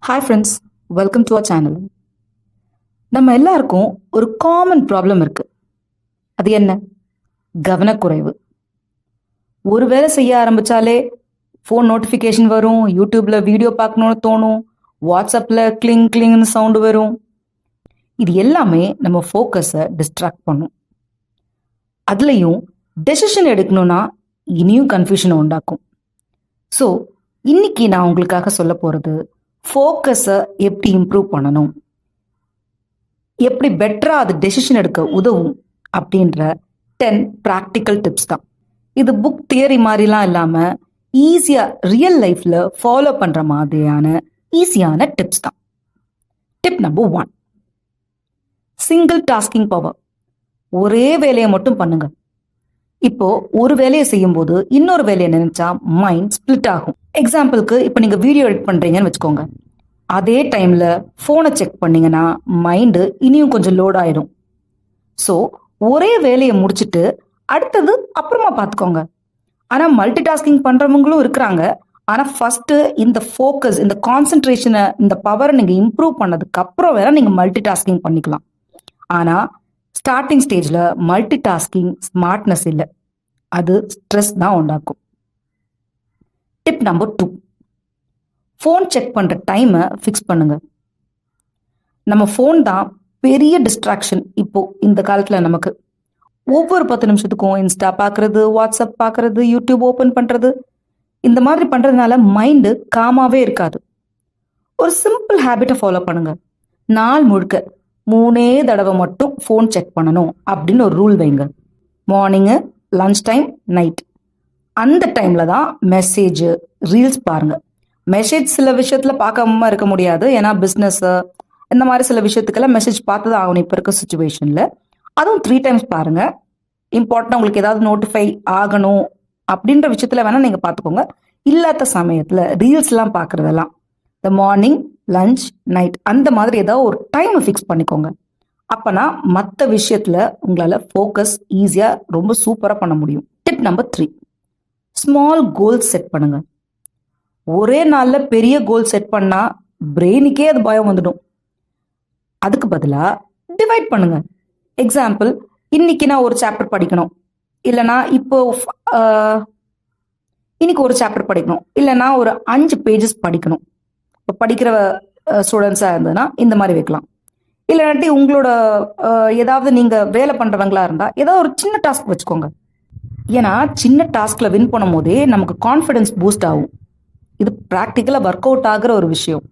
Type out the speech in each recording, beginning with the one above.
Hi friends, welcome to our channel. நம்ம எல்லாருக்கும் ஒரு காமன் ப்ராப்ளம் இருக்கு. அது என்ன? கவனக்குறைவு. ஒரு வேலை செய்ய ஆரம்பிச்சாலே ஃபோன் நோட்டிஃபிகேஷன் வரும், யூடியூப்ல வீடியோ பார்க்கணும்னு தோணும், வாட்ஸ்அப்ல கிளிங் கிளிங்னு சவுண்டு வரும். இது எல்லாமே நம்ம ஃபோக்கஸை டிஸ்ட்ராக்ட் பண்ணும். அதுலேயும் டெசிஷன் எடுக்கணும்னா இனியும் கன்ஃபியூஷனை உண்டாக்கும். ஸோ இன்னைக்கு நான் உங்களுக்காக சொல்ல போகிறது ஃபோக்கஸை எப்படி இம்ப்ரூவ் பண்ணணும், எப்படி பெட்டராக அது டெசிஷன் எடுக்க உதவும் அப்படின்ற 10 ப்ராக்டிக்கல் டிப்ஸ் தான். இது புக் தியரி மாதிரிலாம் இல்லாமல் ஈஸியாக ரியல் லைஃப்பில் ஃபாலோ பண்ணுற மாதிரியான ஈஸியான டிப்ஸ் தான். Tip number 1, single tasking power. ஒரே வேலையை மட்டும் பண்ணுங்க. இப்போ ஒரு வேலையை செய்யும்போது இன்னொரு வேலையை நினைச்சா மைண்ட் ஸ்பிளிட் ஆகும். எக்ஸாம்பிளுக்கு இப்போ நீங்க வீடியோ எடிட் பண்றீங்கன்னு வச்சுக்கோங்க. அதே டைம்ல போனை செக் பண்ணீங்கன்னா மைண்டு இனியும் கொஞ்சம் லோட் ஆயிடும். ஸோ ஒரே வேலையை முடிச்சுட்டு அடுத்தது அப்புறமா பார்த்துக்கோங்க. ஆனால் மல்டி டாஸ்கிங் பண்றவங்களும் இருக்கிறாங்க. ஆனால் ஃபர்ஸ்ட் இந்த ஃபோக்கஸ், இந்த கான்சென்ட்ரேஷனை, இந்த பவரை நீங்க இம்ப்ரூவ் பண்ணதுக்கு அப்புறம் வேற நீங்க மல்டி டாஸ்கிங் பண்ணிக்கலாம். ஆனால் ஸ்டார்டிங் ஸ்டேஜில் மல்டி டாஸ்கிங் ஸ்மார்ட்னஸ் இல்லை, அது ஸ்ட்ரெஸ் தான் உண்டாக்கும். டிப் நம்பர் 2, ஃபோன் செக் பண்ணுற டைமை ஃபிக்ஸ் பண்ணுங்க. நம்ம ஃபோன் தான் பெரிய டிஸ்ட்ராக்ஷன் இப்போ இந்த காலத்தில். நமக்கு ஒவ்வொரு 10 நிமிஷத்துக்கும் இன்ஸ்டா பார்க்குறது, வாட்ஸ்அப் பார்க்குறது, யூடியூப் ஓப்பன் பண்ணுறது, இந்த மாதிரி பண்ணுறதுனால மைண்டு காமாவே இருக்காது. ஒரு சிம்பிள் ஹேபிட்டை ஃபாலோ பண்ணுங்க. நாள் முழுக்க 3 தடவை மட்டும் ஃபோன் செக் பண்ணணும் அப்படின்னு ஒரு ரூல் வைங்க. Morning, lunch time, night. அந்த டைமில் தான் மெசேஜ், ரீல்ஸ் பாருங்க. மெசேஜ் சில விஷயத்தில் பார்க்காம இருக்க முடியாது, ஏன்னா பிஸ்னஸ்ஸு இந்த மாதிரி சில விஷயத்துக்கெல்லாம் மெசேஜ் பார்த்து தான் ஆகணும் இப்போ இருக்க சுச்சுவேஷனில். அதுவும் 3 டைம்ஸ் பாருங்க. இம்பார்ட்டண்டாக உங்களுக்கு ஏதாவது நோட்டிஃபை ஆகணும் அப்படின்ற விஷயத்தில் வேணால் நீங்கள் பார்த்துக்கோங்க. இல்லாத சமயத்தில் ரீல்ஸ்லாம் பார்க்குறதெல்லாம் இந்த மார்னிங், லஞ்ச், நைட் அந்த மாதிரி ஏதாவது ஒரு டைமை ஃபிக்ஸ் பண்ணிக்கோங்க. அப்போனா மற்ற விஷயத்தில் உங்களால் ஃபோக்கஸ் ஈஸியாக ரொம்ப சூப்பராக பண்ண முடியும். Tip number 3, small goals set பண்ணுங்க. ஒரே நாளில் பெரிய கோல் செட் பண்ணால் பிரெயினுக்கே அது பயம் வந்துடும். அதுக்கு பதிலாக டிவைட் பண்ணுங்க. எக்ஸாம்பிள், இன்னைக்கு நான் ஒரு சாப்டர் படிக்கணும், இல்லைனா இப்போ இன்னைக்கு ஒரு சாப்டர் படிக்கணும், இல்லைனா ஒரு 5 பேஜஸ் படிக்கணும். இப்போ படிக்கிற ஸ்டூடெண்ட்ஸாக இருந்ததுன்னா இந்த மாதிரி வைக்கலாம். இல்லைனாட்டி உங்களோட ஏதாவது நீங்கள் வேலை பண்ணுறவங்களா இருந்தால் ஏதாவது ஒரு சின்ன டாஸ்க் வச்சுக்கோங்க. ஏன்னா சின்ன டாஸ்கில் வின் பண்ணும் போதே நமக்கு கான்ஃபிடென்ஸ் பூஸ்ட் ஆகும். இது ப்ராக்டிக்கலாக ஒர்க் அவுட் ஆகிற ஒரு விஷயம்.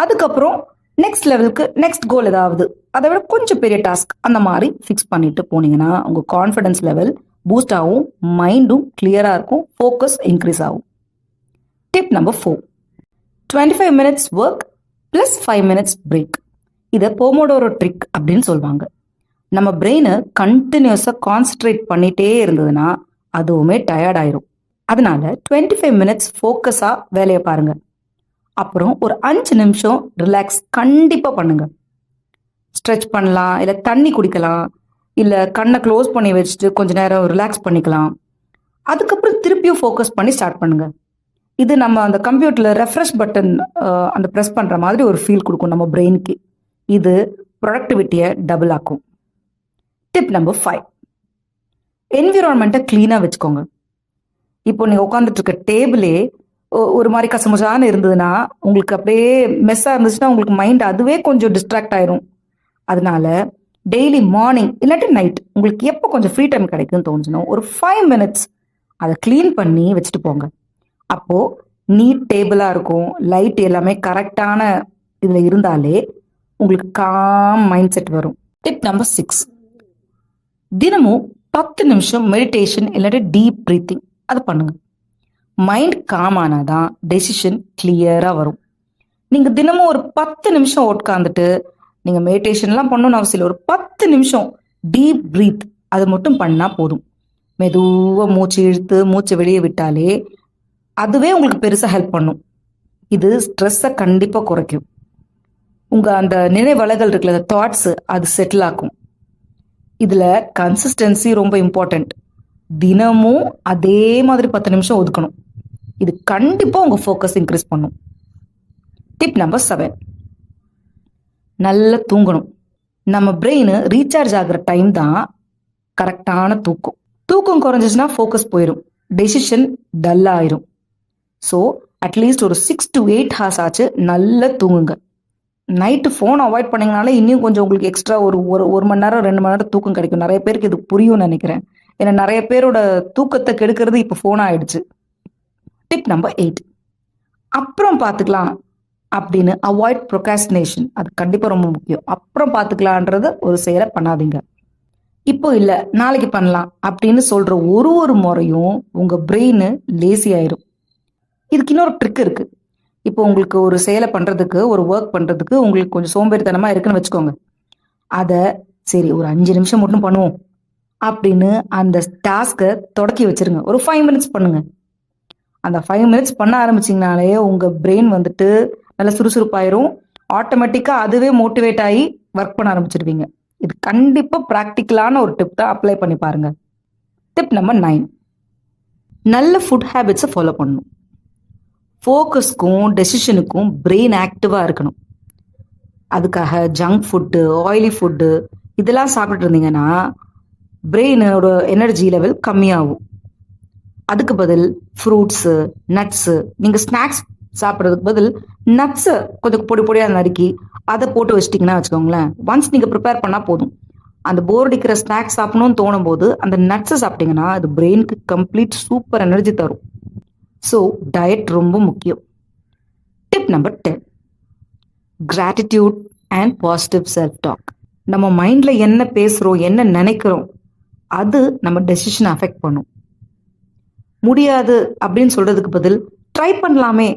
அதுக்கப்புறம் நெக்ஸ்ட் லெவலுக்கு நெக்ஸ்ட் கோல் ஏதாவது அதை விட கொஞ்சம் பெரிய டாஸ்க் அந்த மாதிரி ஃபிக்ஸ் பண்ணிட்டு போனீங்கன்னா உங்கள் கான்ஃபிடென்ஸ் லெவல் பூஸ்ட் ஆகும், மைண்டும் கிளியராக இருக்கும், ஃபோக்கஸ் இன்க்ரீஸ் ஆகும். Tip number 4, 25 minutes work plus 5 minutes break. இதை போமோடோரோ ட்ரிக் அப்படின்னு சொல்லுவாங்க. நம்ம பிரெயினை கண்டினியூஸாக கான்சன்ட்ரேட் பண்ணிகிட்டே இருந்ததுன்னா அதுவுமே டயர்ட் ஆயிரும். அதனால 25 மினிட்ஸ் ஃபோக்கஸாக வேலையை பாருங்க. அப்புறம் ஒரு 5 நிமிஷம் ரிலாக்ஸ் கண்டிப்பாக பண்ணுங்க. ஸ்ட்ரெச் பண்ணலாம், இல்லை தண்ணி குடிக்கலாம், இல்லை கண்ணை க்ளோஸ் பண்ணி வச்சுட்டு கொஞ்ச நேரம் ரிலாக்ஸ் பண்ணிக்கலாம். அதுக்கப்புறம் திருப்பியும் ஃபோக்கஸ் பண்ணி ஸ்டார்ட் பண்ணுங்க. இது நம்ம அந்த கம்ப்யூட்டரில் ரெஃப்ரெஷ் பட்டன் அந்த ப்ரெஸ் பண்ணுற மாதிரி ஒரு ஃபீல் கொடுக்கும் நம்ம பிரெயினுக்கு. இது ப்ரொடக்டிவிட்டியை டபுள் ஆக்கும். டிப் நம்பர் 5, என்விரான்மெண்ட்டை க்ளீனாக வச்சுக்கோங்க. இப்போ நீங்கள் உட்காந்துட்டு இருக்க டேபிளே ஒரு மாதிரி கசமுசான்னு இருந்ததுன்னா, உங்களுக்கு அப்படியே மெஸ்ஸாக இருந்துச்சுன்னா உங்களுக்கு மைண்ட் அதுவே கொஞ்சம் டிஸ்ட்ராக்ட் ஆயிரும். அதனால டெய்லி மார்னிங் இல்லாட்டி நைட் உங்களுக்கு எப்போ கொஞ்சம் ஃப்ரீ டைம் கிடைக்குன்னு தோணுச்சுன்னா ஒரு 5 மினிட்ஸ் அதை க்ளீன் பண்ணி வச்சுட்டு போங்க. அப்போது நீட் டேபிளாக இருக்கும், லைட் எல்லாமே கரெக்டான இதில் இருந்தாலே உங்களுக்கு காம் மைண்ட் செட் வரும். டிப் நம்பர் 6, தினமும் 10 நிமிஷம் மெடிடேஷன் இல்லாட்டி டீப் ப்ரீத்திங் அதை பண்ணுங்க. மைண்ட் காம் ஆனாதான் டெசிஷன் கிளியராக வரும். நீங்கள் தினமும் ஒரு 10 நிமிஷம் உட்காந்துட்டு நீங்கள் மெடிடேஷன்லாம் பண்ணணும்னு அவசியம் இல்லை. ஒரு 10 நிமிஷம் டீப் ப்ரீத் அது மட்டும் பண்ணால் போதும். மெதுவாக மூச்சு இழுத்து மூச்சை வெளியே விட்டாலே அதுவே உங்களுக்கு பெருசாக ஹெல்ப் பண்ணும். இது ஸ்ட்ரெஸ்ஸை கண்டிப்பாக குறைக்கும். உங்கள் அந்த நினைவலைகள் இருக்குல்ல, அந்த தாட்ஸு அது செட்டில் ஆக்கும். இதில் கன்சிஸ்டன்சி ரொம்ப இம்பார்ட்டண்ட். தினமும் அதே மாதிரி 10 நிமிஷம் ஒதுக்கணும். இது கண்டிப்பாக உங்கள் ஃபோக்கஸ் இன்க்ரீஸ் பண்ணும். டிப் நம்பர் 7, நல்லா தூங்கணும். நம்ம பிரெயின் ரீசார்ஜ் ஆகுற டைம் தான் கரெக்டான தூக்கம். தூக்கம் குறைஞ்சிச்சுன்னா ஃபோக்கஸ் போயிடும், டெசிஷன் டல் ஆயிரும். ஸோ அட்லீஸ்ட் ஒரு 6 to 8 ஹார்ஸ் ஆச்சு நல்லா தூங்குங்க. நைட்டு ஃபோன் அவாய்ட் பண்ணிங்கனாலே இன்னும் கொஞ்சம் உங்களுக்கு எக்ஸ்ட்ரா ஒரு மணி நேரம் 2 மணி நேரம் தூக்கம் கிடைக்கும். நிறைய பேருக்கு இது புரியும்னு நினைக்கிறேன். ஏன்னா நிறைய பேரோட தூக்கத்தை கெடுக்கிறது இப்போ ஃபோன் ஆயிடுச்சு. டிப் நம்பர் 8, அப்புறம் பார்த்துக்கலாம் அப்படின்னு அவாய்ட் ப்ரொகாஸ்டினேஷன். அது கண்டிப்பாக ரொம்ப முக்கியம். அப்புறம் பார்த்துக்கலான்றது ஒரு செயலை பண்ணாதீங்க. இப்போ இல்லை நாளைக்கு பண்ணலாம் அப்படின்னு சொல்ற ஒரு முறையும் உங்க பிரெயின் லேசி ஆயிரும். இதுக்கு இன்னொரு ட்ரிக் இருக்கு. இப்போ உங்களுக்கு ஒரு செயலை பண்றதுக்கு, ஒரு ஒர்க் பண்றதுக்கு உங்களுக்கு கொஞ்சம் சோம்பேறித்தனமா இருக்குன்னு வச்சுக்கோங்க. அதை சரி ஒரு 5 நிமிஷம் மட்டும் பண்ணுவோம் அப்படின்னு அந்த டாஸ்கை தொடக்கி வச்சிருங்க. ஒரு 5 மினிட்ஸ் பண்ணுங்க. அந்த 5 மினிட்ஸ் பண்ண ஆரம்பிச்சிங்கனாலே உங்க பிரெயின் வந்துட்டு நல்லா சுறுசுறுப்பாயிரும். ஆட்டோமேட்டிக்காக அதுவே மோட்டிவேட் ஆகி ஒர்க் பண்ண ஆரம்பிச்சிருவீங்க. இது கண்டிப்பாக ப்ராக்டிக்கலான ஒரு டிப் தான், அப்ளை பண்ணி பாருங்க. டிப் நம்பர் 9, நல்ல ஃபுட் ஹேபிட்ஸை ஃபாலோ பண்ணணும். ஃபோக்கஸ்க்கும் டெசிஷனுக்கும் பிரெயின் ஆக்டிவாக இருக்கணும். அதுக்காக ஜங்க் ஃபுட்டு, ஆயிலி ஃபுட்டு இதெல்லாம் சாப்பிட்டுட்டு இருந்தீங்கன்னா பிரெயினோட எனர்ஜி லெவல் கம்மியாகும். அதுக்கு பதில் ஃப்ரூட்ஸு, நட்ஸு, நீங்கள் ஸ்நாக்ஸ் சாப்பிட்றதுக்கு பதில் நட்ஸை கொஞ்சம் பொடி பொடியாக நறுக்கி அதை போட்டு வச்சிட்டிங்கன்னா வச்சுக்கோங்களேன், ஒன்ஸ் நீங்கள் ப்ரிப்பேர் பண்ணால் போதும். அந்த போர் அடிக்கிற ஸ்நாக்ஸ் சாப்பிடணும்னு தோணும் போது அந்த நட்ஸை சாப்பிட்டீங்கன்னா அது பிரெயினுக்கு கம்ப்ளீட் சூப்பர் எனர்ஜி தரும். ஸோ டயட் ரொம்ப முக்கியம். Tip number 10, gratitude and positive self talk. நம்ம மைண்டில் என்ன பேசுகிறோம், என்ன நினைக்கிறோம், அது நம்ம டெசிஷனை அஃபெக்ட் பண்ணும். முடியாது அப்படின்னு சொல்றதுக்கு பதில் ட்ரை பண்ணலாமே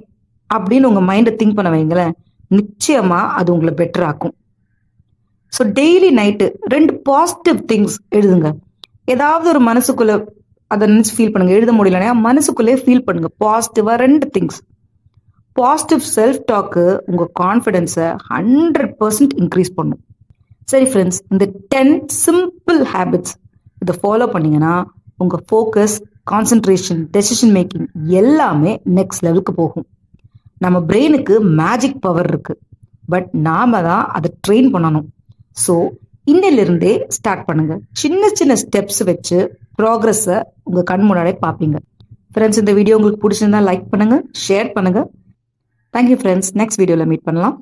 அப்படின்னு உங்க மைண்டை திங்க் பண்ண வைங்களேன், நிச்சயமா அது உங்களை பெட்டர் ஆக்கும். So daily night 2 positive things எழுதுங்க. ஏதாவது ஒரு மனசுக்குள்ள அதை நினைச்சு ஃபீல் பண்ணுங்க. எழுத முடியலன்னா மனசுக்குள்ளே ஃபீல் பண்ணுங்க பாசிட்டிவா 2 திங்ஸ். பாசிட்டிவ் செல்ஃப் டாக்கு உங்க கான்ஃபிடென்ஸை 100% இன்க்ரீஸ் பண்ணும். சரி ஃப்ரெண்ட்ஸ், இந்த 10 சிம்பிள் ஹேபிட்ஸ் இதை ஃபாலோ பண்ணீங்கன்னா உங்க ஃபோக்கஸ், கான்சென்ட்ரேஷன், டெசிஷன் மேக்கிங் எல்லாமே நெக்ஸ்ட் லெவலுக்கு போகும். நம்ம பிரெயினுக்கு மேஜிக் பவர் இருக்கு, பட் நாம தான் அதை ட்ரெயின் பண்ணணும். ஸோ இன்னிலிருந்தே ஸ்டார்ட் பண்ணுங்க. சின்ன சின்ன ஸ்டெப்ஸ் வச்சு ப்ராக்ரஸை உங்க கண் முன்னாடி பார்ப்பீங்க. ஃப்ரெண்ட்ஸ், இந்த வீடியோ உங்களுக்கு பிடிச்சிருந்தா லைக் பண்ணுங்க, ஷேர் பண்ணுங்க. Thank you friends. நெக்ஸ்ட் வீடியோவில் மீட் பண்ணலாம்.